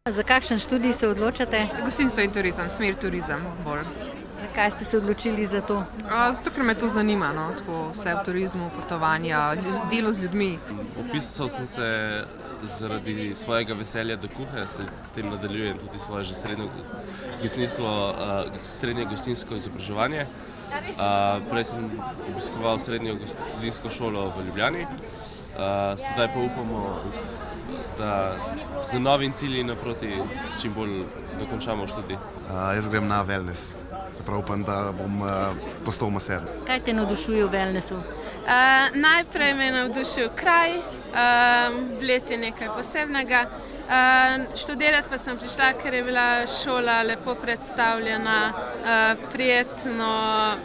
Za kakšen študij se odločate? Gostinstvo in turizem, smer turizem bolj. Zakaj ste se odločili za to? Zato, ker me to zanima, no? Tako vse v turizmu, potovanja, delo z ljudmi. Vpisal sem se zaradi svojega veselja do kuhe, s tem nadaljujem tudi svoje že srednje gostinsko izobraževanje. Prej sem obiskoval srednjo gostinsko šolo v Ljubljani, sedaj pa upamo, da z novim cilji naproti čim bolj dokončamo študij. Jaz grem na wellness, se pravi upam, da bom postal maser. Kaj te navdušuje v wellnessu? Najprej me je navdušil kraj, Bled je nekaj posebnega. Študirati pa sem prišla, ker je bila šola lepo predstavljena,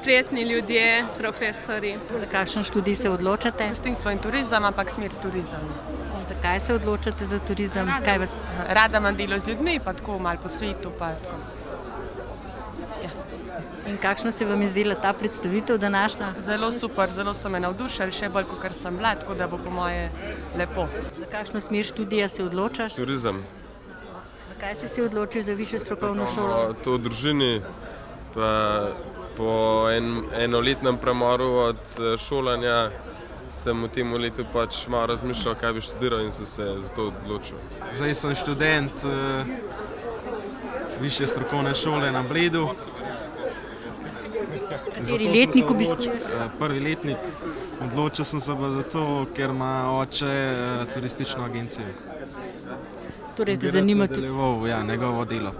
prijetni ljudje, profesori. Za kakšen študij se odločate? Gostinstvo in turizem, ampak smer turizem. Zakaj se odločate za turizem? Kaj vas... Rada imam delo z ljudmi, pa tako malo po svetu. In kakšna se vam je zdela ta predstavitev današnja? Zelo super, zelo so me navdušili, še bolj, kot sem bila, tako da bo po moje lepo. Za kakšno smer študija se odločaš? Turizem. Zakaj si se odločil za višjo strokovno šolo? To v družini, pa po enoletnem premoru od šolanja sem v tem letu pač malo razmišljal, kaj bi študiral in sem se za to odločil. Zdaj sem študent višje strokovne šole na Bledu. Kateri letnik obiskuješ? Prvi letnik. Odločil sem se pa zato, ker ima oče turistično agencijo. Torej te zanima tudi? Ja, njegovo delo.